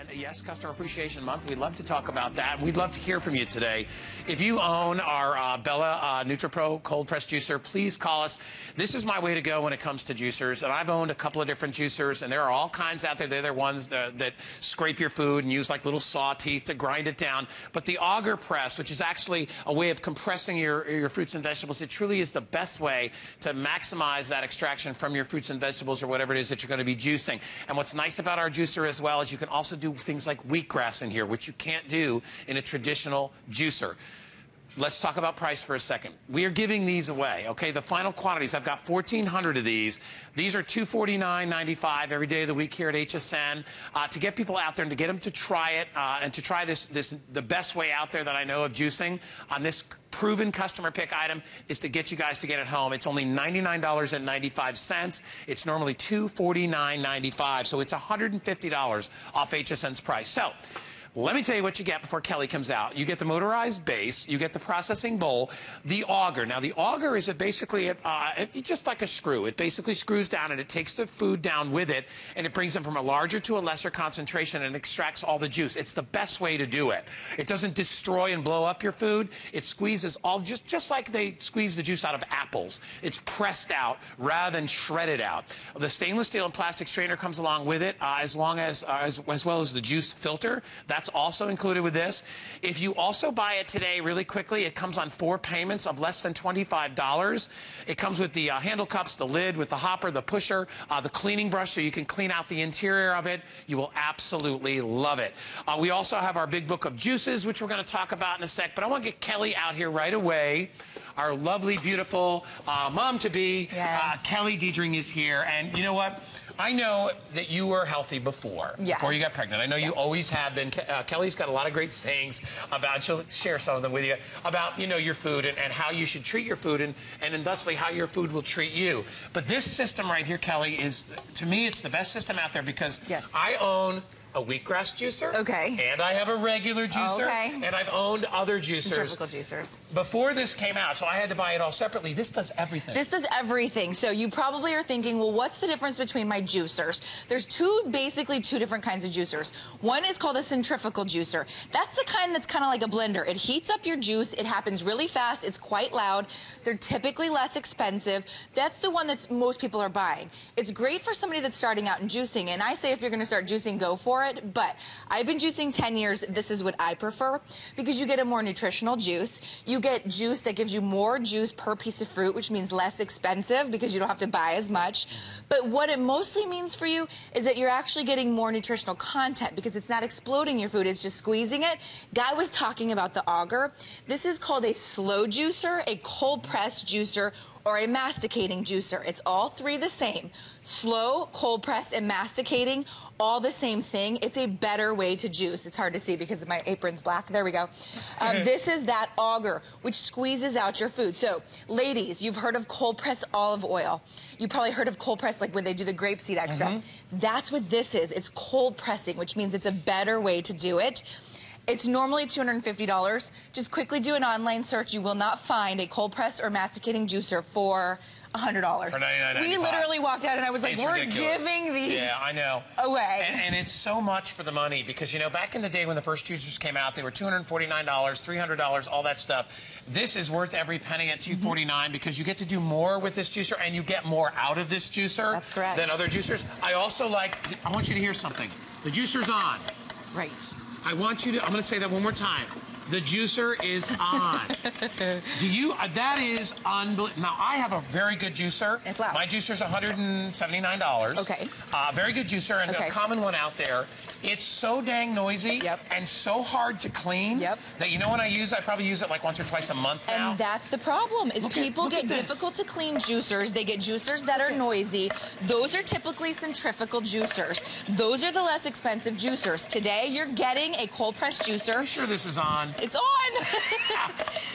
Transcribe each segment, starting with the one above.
And yes, Customer Appreciation Month. We'd love to talk about that. We'd love to hear from you today. If you own our Bella Nutripro ColdPress juicer, please call us. This is my way to go when it comes to juicers. And I've owned a couple of different juicers, and there are all kinds out there. They're the ones that scrape your food and use like little saw teeth to grind it down. But the Auger press, which is actually a way of compressing your fruits and vegetables, it truly is the best way to maximize that extraction from your fruits and vegetables or whatever it is that you're going to be juicing. And what's nice about our juicer as well is you can also do things like wheatgrass in here, which you can't do in a traditional juicer. Let's talk about price for a second. We are giving these away, okay? The final quantities, I've got 1,400 of these. These are $249.95 every day of the week here at HSN. To get people out there and to get them to try it and to try the best way out there that I know of juicing on this proven customer pick item is to get you guys to get it home. It's only $99.95. It's normally $249.95, so it's $150 off HSN's price. So, let me tell you what you get before Kelly comes out. You get the motorized base, you get the processing bowl, the auger. Now, the auger is basically just like a screw. It basically screws down and it takes the food down with it, and it brings them from a larger to a lesser concentration and extracts all the juice. It's the best way to do it. It doesn't destroy and blow up your food. It squeezes all, just like they squeeze the juice out of apples. It's pressed out rather than shredded out. The stainless steel and plastic strainer comes along with it, as well as the juice filter. That's also included with this. If you also buy it today really quickly, it comes on 4 payments of less than $25. It comes with the handle cups, the lid, with the hopper, the pusher, the cleaning brush so you can clean out the interior of it. You will absolutely love it. We also have our big book of juices, which we're going to talk about in a sec, but I want to get Kelly out here right away. Our lovely, beautiful mom-to-be, Kelly Diedring is here. And you know what? I know that you were healthy before you got pregnant. I know you always have been. Kelly's got a lot of great sayings about, she'll share some of them with you, about, you know, your food and how you should treat your food and thusly how your food will treat you. But this system right here, Kelly, is, to me, it's the best system out there because I own a wheatgrass juicer. Okay. And I have a regular juicer. Okay. And I've owned other juicers. Centrifugal juicers. Before this came out, so I had to buy it all separately. This does everything. This does everything. So you probably are thinking, well, what's the difference between my juicers? There's basically two different kinds of juicers. One is called a centrifugal juicer. That's the kind that's kind of like a blender. It heats up your juice. It happens really fast. It's quite loud. They're typically less expensive. That's the one that most people are buying. It's great for somebody that's starting out in juicing. And I say if you're going to start juicing, go for it. But I've been juicing 10 years. This is what I prefer because you get a more nutritional juice. You get juice that gives you more juice per piece of fruit, which means less expensive because you don't have to buy as much. But what it mostly means for you is that you're actually getting more nutritional content because it's not exploding your food. It's just squeezing it. Guy was talking about the auger. This is called a slow juicer, a cold press juicer, or a masticating juicer. It's all three the same. Slow, cold press, and masticating, all the same thing. It's a better way to juice. It's hard to see because my apron's black. There we go. This is that auger, which squeezes out your food. So, ladies, you've heard of cold press olive oil. You probably heard of cold press like when they do the grapeseed extract. That's what this is. It's cold pressing, which means it's a better way to do it. It's normally $250. Just quickly do an online search. You will not find a cold press or masticating juicer for $100. For $99.95. We literally walked out and I was like, it's we're ridiculous. giving these away. And it's so much for the money because, you know, back in the day when the first juicers came out, they were $249, $300, all that stuff. This is worth every penny at $249 because you get to do more with this juicer and you get more out of this juicer than other juicers. I want you to hear something. The juicer's on. Right. I'm going to say that one more time. The juicer is on. That is unbelievable. Now, I have a very good juicer. It's loud. My juicer's $179. Okay. Very good juicer and a common one out there. It's so dang noisy and so hard to clean that, you know, when I probably use it like once or twice a month now. And that's the problem, is people get difficult to clean juicers. They get juicers that are noisy. Those are typically centrifugal juicers. Those are the less expensive juicers. Today, you're getting a cold press juicer. Are you sure this is on? It's on.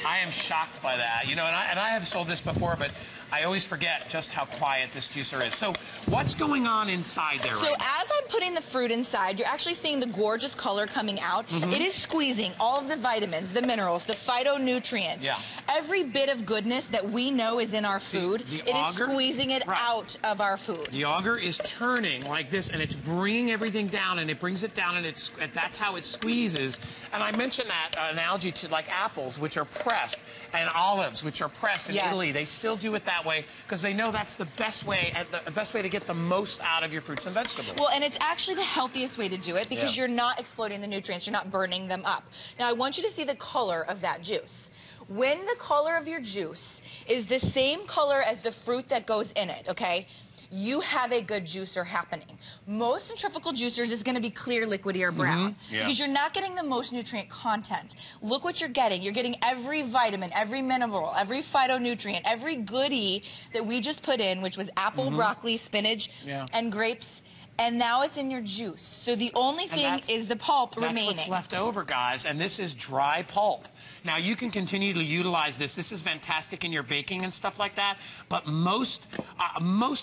I am shocked by that. You know, and I have sold this before, but I always forget just how quiet this juicer is. So what's going on inside there So right now? as I'm putting the fruit inside, you're actually seeing the gorgeous color coming out. It is squeezing all of the vitamins, the minerals, the phytonutrients. Yeah. Every bit of goodness that we know is in our food, the it is auger? squeezing it out of our food. The auger is turning like this, and it's bringing everything down, and it brings it down, and that's how it squeezes. And I mentioned that analogy to like apples, which are pressed, and olives, which are pressed in Italy. They still do it that way because they know that's the best way, the best way to get the most out of your fruits and vegetables. Well, and it's actually the healthiest way to do it because you're not exploding the nutrients, you're not burning them up. Now, I want you to see the color of that juice. When the color of your juice is the same color as the fruit that goes in it, okay, you have a good juicer happening. Most centrifugal juicers is going to be clear, liquidy, or brown because you're not getting the most nutrient content. Look what you're getting. You're getting every vitamin, every mineral, every phytonutrient, every goodie that we just put in, which was apple, broccoli, spinach, and grapes. And now it's in your juice. So the only thing is the pulp remaining. That's what's left over, guys, and this is dry pulp. Now, you can continue to utilize this. This is fantastic in your baking and stuff like that, but most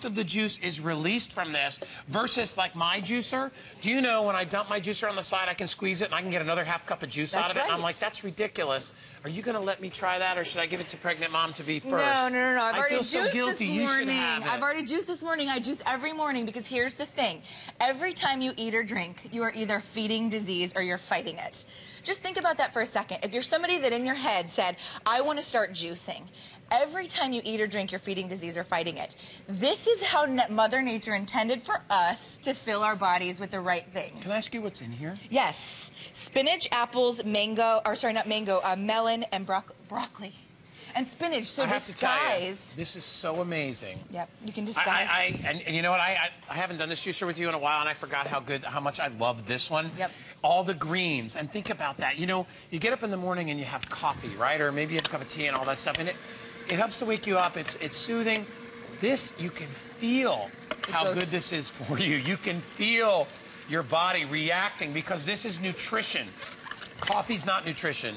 of the juice is released from this versus like my juicer. Do you know when I dump my juicer on the side, I can squeeze it and I can get another half cup of juice out of it? And I'm like, that's ridiculous. Are you going to let me try that, or should I give it to pregnant mom to be first? No. I've already feel so juiced guilty. this morning. You should have it. I've already juiced this morning. I juice every morning because here's the thing. Every time you eat or drink, you are either feeding disease or you're fighting it. Just think about that for a second. If you're somebody that in your head said, I want to start juicing, every time you eat or drink, you're feeding disease or fighting it. This is how Mother Nature intended for us to fill our bodies with the right thing. Can I ask you what's in here? Yes. Spinach, apples, mango, or sorry, not mango, melon, and broccoli. And spinach, so I have to tell you, disguise. this is so amazing. Yep, you can disguise. And you know what? I haven't done this juicer with you in a while, and I forgot how much I love this one. Yep. All the greens, and think about that. You know, you get up in the morning and you have coffee, right? Or maybe you have a cup of tea and all that stuff, and it helps to wake you up. It's soothing. This, you can feel how good this is for you. You can feel your body reacting because this is nutrition. Coffee's not nutrition.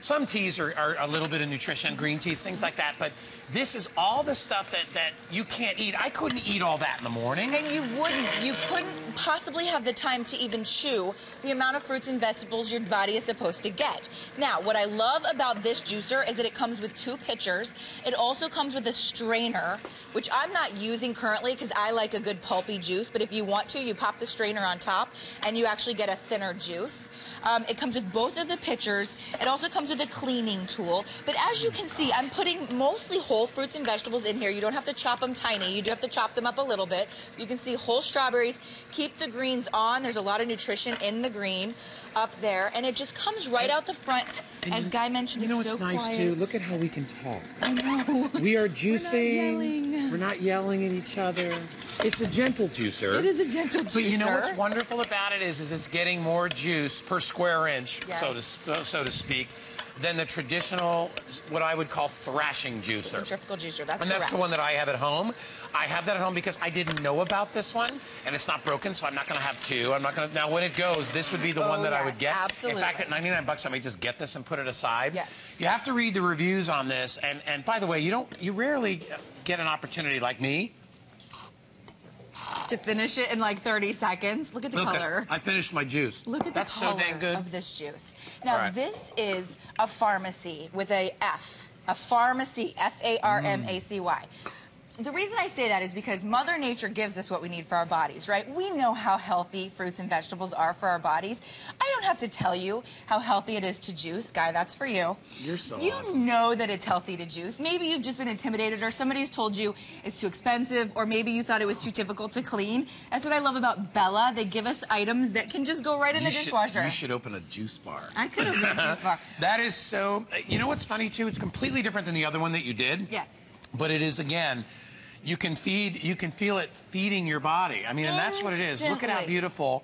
Some teas are a little bit of nutrition, green teas, things like that, but this is all the stuff that you can't eat. I couldn't eat all that in the morning. And you wouldn't. You couldn't possibly have the time to even chew the amount of fruits and vegetables your body is supposed to get. Now, what I love about this juicer is that it comes with 2 pitchers. It also comes with a strainer, which I'm not using currently because I like a good pulpy juice, but if you want to, you pop the strainer on top and you actually get a thinner juice. It comes with both of the pitchers. It also comes with a cleaning tool. But as you can see, I'm putting mostly whole fruits and vegetables in here. You don't have to chop them tiny. You do have to chop them up a little bit. You can see whole strawberries. Keep the greens on. There's a lot of nutrition in the green up there. And it just comes right out the front. As Guy mentioned, you know it's what's so nice, quiet. too? Look at how we can talk. I know. We are juicing. We're Not yelling at each other. It's a gentle juicer. It is a gentle juicer. But you know what's wonderful about it is it's getting more juice per square inch, so to speak, than the traditional, what I would call thrashing juicer. Centrifugal juicer, that's And that's the one that I have at home. I have that at home because I didn't know about this one, and it's not broken, so I'm not going to have 2. I'm not going to. Now, when it goes, this would be the one that I would get. Absolutely. In fact, at 99 bucks, I may just get this and put it aside. Yes. You have to read the reviews on this, and by the way, you rarely get an opportunity like me to finish it in like 30 seconds. Look at the color. I finished my juice. Look at the color so dang good. of this juice. Now, this is a pharmacy with a F. A pharmacy, F-A-R-M-A-C-Y. The reason I say that is because Mother Nature gives us what we need for our bodies, right? We know how healthy fruits and vegetables are for our bodies. I don't have to tell you how healthy it is to juice. Guy, that's for you. You're so You awesome. know that it's healthy to juice. Maybe you've just been intimidated or somebody's told you it's too expensive or maybe you thought it was too difficult to clean. That's what I love about Bella. They give us items that can just go right in the dishwasher. You should open a juice bar. I could open a juice bar. That is so... You know what's funny, too? It's completely different than the other one that you did. Yes. But it is, again... You can feel it feeding your body. I mean, and that's what it is. Look at how beautiful.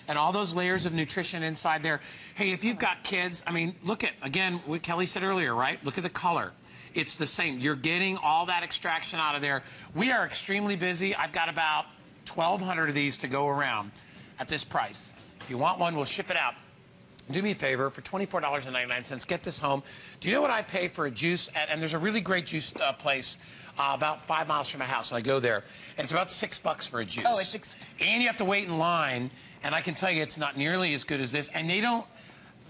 And all those layers of nutrition inside there. Hey, if you've got kids, I mean, look at, again, what Kelly said earlier, right? Look at the color. It's the same. You're getting all that extraction out of there. We are extremely busy. I've got about 1,200 of these to go around at this price. If you want one, we'll ship it out. do me a favor, for $24.99, get this home. Do you know what I pay for a juice? And there's a really great juice place about 5 miles from my house, and I go there, and it's about $6 for a juice. Oh, it's and you have to wait in line, and I can tell you it's not nearly as good as this. And they don't.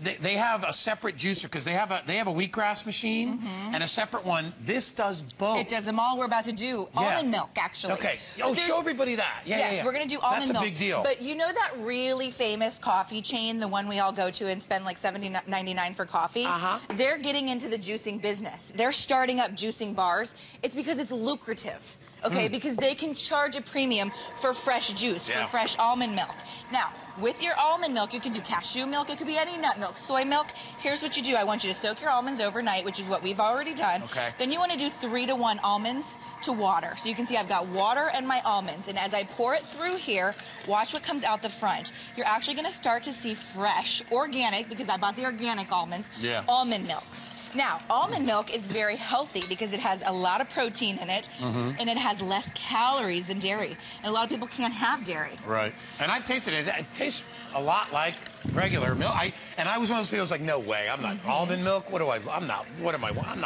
They have a separate juicer because they have a wheatgrass machine and a separate one. This does both. It does them all. We're about to do almond milk, actually. Okay. Oh, show everybody that. Yes, we're going to do almond milk. That's a big deal. But you know that really famous coffee chain, the one we all go to and spend like $70.99 for coffee? They're getting into the juicing business. They're starting up juicing bars. It's because it's lucrative. Okay, because they can charge a premium for fresh juice, for fresh almond milk. Now, with your almond milk, you can do cashew milk. It could be any nut milk, soy milk. Here's what you do. I want you to soak your almonds overnight, which is what we've already done. Okay. Then you want to do 3 to 1 almonds to water. So you can see I've got water and my almonds. And as I pour it through here, watch what comes out the front. You're actually going to start to see fresh, organic, because I bought the organic almonds, almond milk. Now, almond milk is very healthy because it has a lot of protein in it, and it has less calories than dairy. And a lot of people can't have dairy. Right. And I've tasted it. It tastes a lot like regular milk. And I was one of those people who's like, no way, I'm not almond milk. I'm not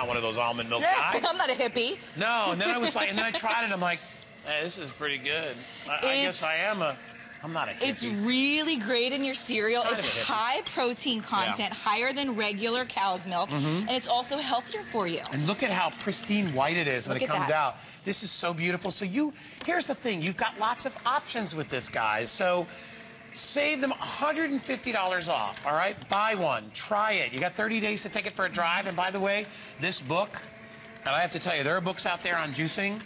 one of those almond milk guys. I'm not a hippie. No. And then I was like, and then I tried it. I'm like, hey, this is pretty good. I guess I'm not a hippie. It's really great in your cereal. It's high protein content, higher than regular cow's milk, and it's also healthier for you. And look at how pristine white it is when it comes out. This is so beautiful. So here's the thing. You've got lots of options with this, guys. So save them $150 off, all right? Buy one. Try it. You got 30 days to take it for a drive. And by the way, this book, and I have to tell you, there are books out there on juicing.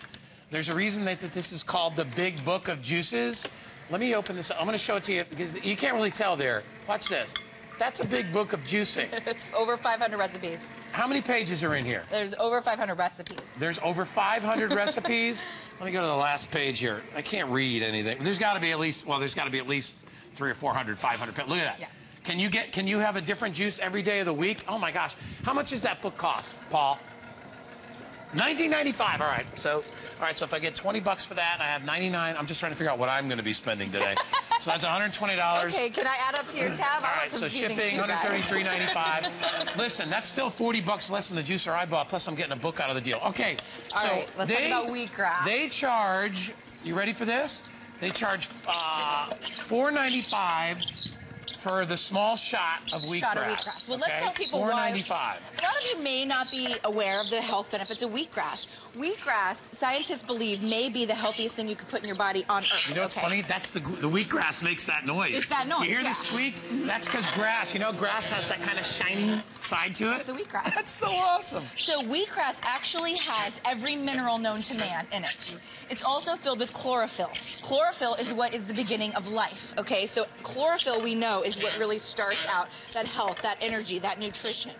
There's a reason that this is called the Big Book of Juices. Let me open this up. I'm going to show it to you because you can't really tell there. Watch this. That's a big book of juicing. It's over 500 recipes. How many pages are in here? There's over 500 recipes. There's over 500 recipes? Let me go to the last page here. I can't read anything. There's got to be at least, 300 or 400, 500. Look at that. Yeah. Can you have a different juice every day of the week? Oh my gosh. How much does that book cost, Paul? $19.95. All right. So if I get $20 for that, and I have $99. I'm just trying to figure out what I'm going to be spending today. So that's $120. Okay. Can I add up to your tab? All right. So shipping $133.95. Listen, that's still $40 less than the juicer I bought. Plus, I'm getting a book out of the deal. Okay. All right. Let's talk about wheatgrass. They charge. You ready for this? They charge $4.95. For the small shot of wheatgrass. Well, let's tell people why. $4.95. A lot of you may not be aware of the health benefits of wheatgrass. Wheatgrass, scientists believe, may be the healthiest thing you could put in your body on Earth. You know what's funny? That's the wheatgrass makes that noise. It's that noise. You hear the squeak? That's because grass. You know, grass has that kind of shiny side to it. That's the wheatgrass. That's so awesome. So wheatgrass actually has every mineral known to man in it. It's also filled with chlorophyll. Chlorophyll is what is the beginning of life, okay? So chlorophyll, we know, is what really starts out that health, that energy, that nutrition.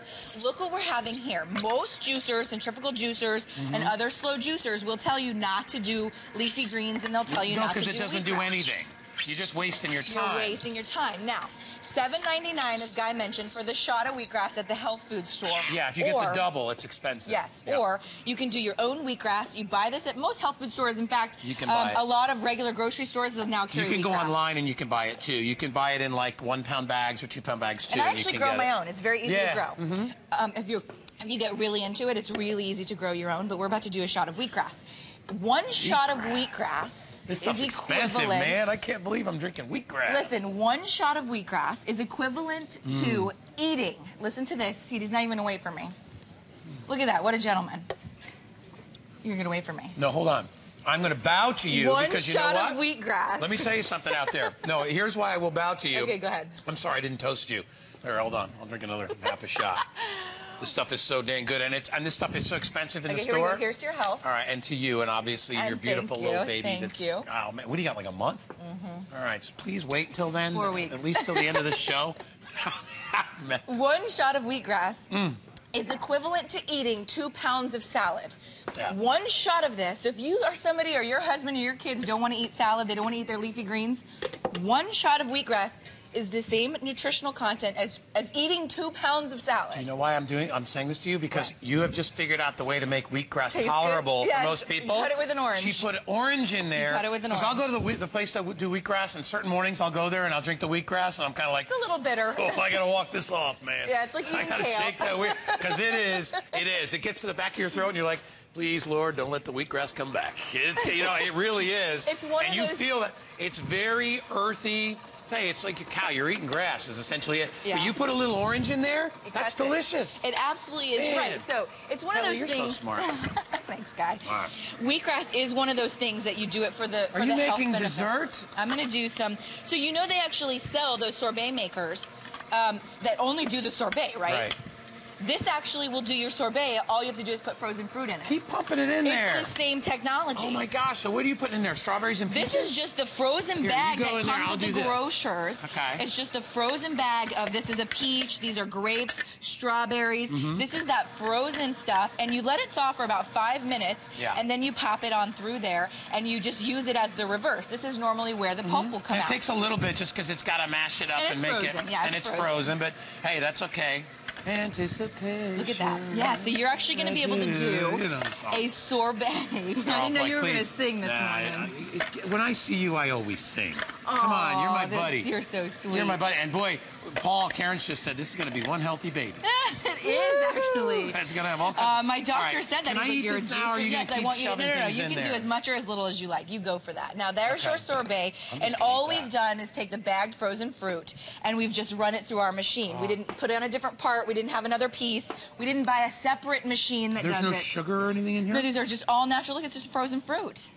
Look what we're having here. Most juicers, centrifugal juicers, and other slow juicers will tell you not to do leafy greens, and they'll tell you not to do because it doesn't do anything. You're just wasting your time. You're wasting your time. Now, $7.99, as Guy mentioned, for the shot of wheatgrass at the health food store. Yeah, if you get the double, it's expensive. Yes, or you can do your own wheatgrass. You buy this at most health food stores. In fact, you can buy it. A lot of regular grocery stores will now carry wheatgrass. You can go online and you can buy it, too. You can buy it in, like, 1-pound bags or 2-pound bags, too. And I actually grow my own. It's very easy to grow. Mm-hmm. If you get really into it, it's really easy to grow your own, but we're about to do a shot of wheatgrass. One shot of wheatgrass is expensive, man. I can't believe I'm drinking wheatgrass. Listen, one shot of wheatgrass is equivalent to eating. Listen to this. He's not even going to wait for me. Look at that. What a gentleman. You're going to wait for me. No, hold on. I'm going to bow to you because you know what? One shot of wheatgrass. Let me tell you something out there. No, here's why I will bow to you. Okay, go ahead. I'm sorry I didn't toast you. Here, hold on. I'll drink another half a shot. This stuff is so dang good, and this stuff is so expensive in the store. Here we go. Here's to your health. All right, and to you, and obviously your beautiful little baby. Thank you. Oh man, what do you got? Like a month? All right, so please wait until then. 4 weeks. At least till the end of the show. One shot of wheatgrass is equivalent to eating 2 pounds of salad. Yeah. One shot of this. If you are somebody, or your husband or your kids don't want to eat salad, they don't want to eat their leafy greens, one shot of wheatgrass is the same nutritional content as eating 2 pounds of salad. Do you know why I'm saying this to you? Because you have just figured out the way to make wheatgrass Tastes tolerable good. for Yes. most people. You cut it with an orange. She put orange in there. Cut it with an orange. Because I'll go to the place that do wheatgrass, and certain mornings I'll go there and I'll drink the wheatgrass, and I'm kind of like, It's a little bitter. oh, I got to walk this off, man. Yeah, it's like eating I got to kale. shake that because it is. It gets to the back of your throat, and you're like, please, Lord, don't let the wheatgrass come back. It really is. It's one and of you those... feel that it's very earthy. Say it's like a cow. You're eating grass is essentially it. Yeah. But you put a little orange in there. That's delicious. It absolutely is. Man. Right. So it's one of those you're things. So smart. Thanks, Guy. Wow. Wheatgrass is one of those things that you do it for the Are you health making benefits. dessert? I'm going to do some. So you know they actually sell those sorbet makers that only do the sorbet, right? Right. This actually will do your sorbet. All you have to do is put frozen fruit in it. Keep pumping it in there. It's the same technology. Oh my gosh! So what are you putting in there? Strawberries and peaches? This is just the frozen bag that comes with the grocers. Okay. It's just the frozen bag of this is a peach, these are grapes, strawberries. This is that frozen stuff, and you let it thaw for about 5 minutes, and then you pop it on through there, and you just use it as the reverse. This is normally where the pulp will come out. It takes a little bit just because it's got to mash it up and make frozen. it, yeah, and it's frozen. But hey, that's okay. Anticipation. Look at that. Yeah, so you're actually going to be able to do a sorbet. I didn't know you were going to sing this morning. When I see you, I always sing. Come on, you're my buddy. You're so sweet. You're my buddy. And boy, Karen's just said this is going to be one healthy baby. It is, actually. It's going to have all kinds my doctor said that. He's like, you're a juicer. Yes, I want you to. No. You can do as much or as little as you like. You go for that. Now, there's your sorbet. And all we've done is take the bagged frozen fruit, and we've just run it through our machine. We didn't put it on a different part. We didn't have another piece. We didn't buy a separate machine that does it. There's no sugar or anything in here? No, these are just all natural. Look, it's just frozen fruit.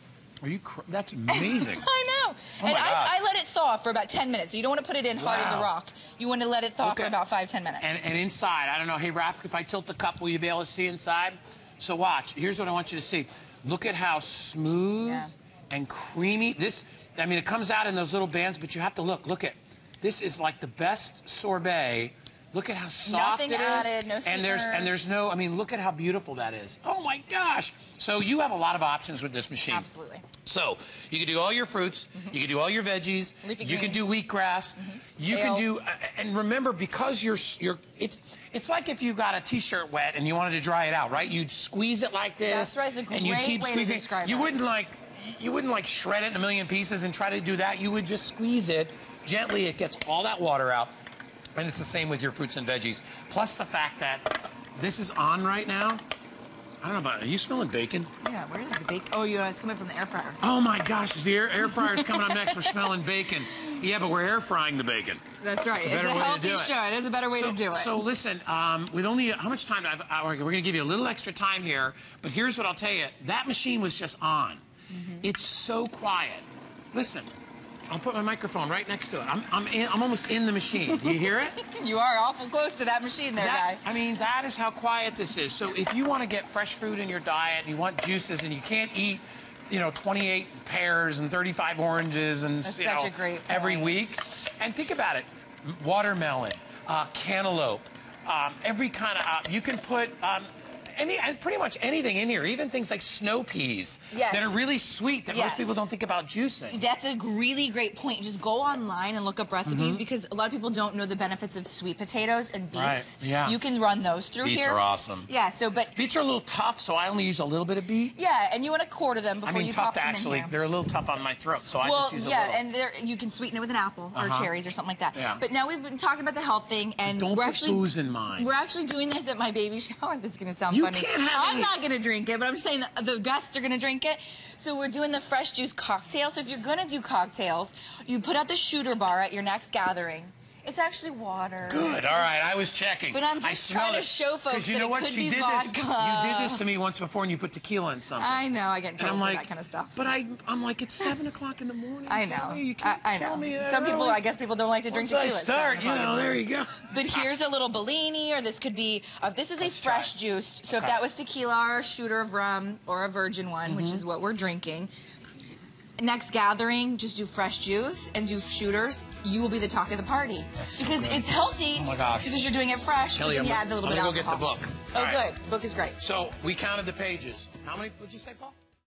Are you? That's amazing. I know. Oh and my God. I let it thaw for about 10 minutes. So you don't want to put it in hard as a rock. You want to let it thaw for about 5-10 minutes. And inside, I don't know. Hey, Raph, if I tilt the cup, will you be able to see inside? So watch. Here's what I want you to see. Look at how smooth and creamy. This, I mean, it comes out in those little bands, but you have to look. Look at, this is like the best sorbet. Look at how soft it is. Nothing added, no sweeteners. And there's no, I mean, look at how beautiful that is. Oh my gosh. So you have a lot of options with this machine. Absolutely. So you can do all your fruits, you can do all your veggies, you can do wheatgrass, you can do, and remember, because it's like if you got a t-shirt wet and you wanted to dry it out, right? You'd squeeze it like this. That's right. It's a great and you keep way squeezing. to describe You it. wouldn't like shred it in a million pieces and try to do that. You would just squeeze it gently. It gets all that water out. And it's the same with your fruits and veggies. Plus the fact that this is on right now. I don't know about, are you smelling bacon? Yeah, where is the bacon? Oh, it's coming from the air fryer. Oh my gosh, the air fryer's coming up next. We're smelling bacon. Yeah, but we're air frying the bacon. That's right. It's a better way to do it. Show. It is a better way to do it. So listen, with only, how much time? We're going to give you a little extra time here, but here's what I'll tell you. That machine was just on. It's so quiet. Listen. I'll put my microphone right next to it. I'm almost in the machine. Do you hear it? You are awful close to that machine there, Guy. I mean, that is how quiet this is. So if you want to get fresh fruit in your diet and you want juices and you can't eat, 28 pears and 35 oranges and every week. And think about it. Watermelon, cantaloupe, every kind of, you can put pretty much anything in here, even things like snow peas that are really sweet that most people don't think about juicing. That's a really great point. Just go online and look up recipes because a lot of people don't know the benefits of sweet potatoes and beets. Right. Yeah. You can run those through here. Beets are awesome. Yeah, but beets are a little tough, so I only use a little bit of beet. Yeah, and you want to quarter them before you pop them in here. They're a little tough on my throat, so I just use a little. And you can sweeten it with an apple or cherries or something like that. Yeah. But now we've been talking about the health thing, and don't put booze in mine. We're actually doing this at my baby shower. This is going to sound you funny. Can't have I'm not going to drink it, but I'm just saying that the guests are going to drink it. So we're doing the fresh juice cocktail. So if you're going to do cocktails, you put out the shooter bar at your next gathering. It's actually water. Good. All right. I was checking. But I'm just trying to show folks that it could be vodka. You did this to me once before, and you put tequila in something. I know. I get in trouble for that kind of stuff. But I'm like, it's 7 o'clock in the morning. I know. You can't tell me. Some people, I guess, people don't like to drink tequila. Once I start, there you go. But here's a little Bellini, or this could be. This is a fresh juice. So if that was tequila or a shooter of rum or a virgin one, which is what we're drinking. Next gathering, just do fresh juice and do shooters. You will be the talk of the party because it's healthy. Oh my gosh! Because you're doing it fresh, but then you add a little bit of alcohol. Go get the book. Oh, good. Book is great. So we counted the pages. How many would you say, Paul?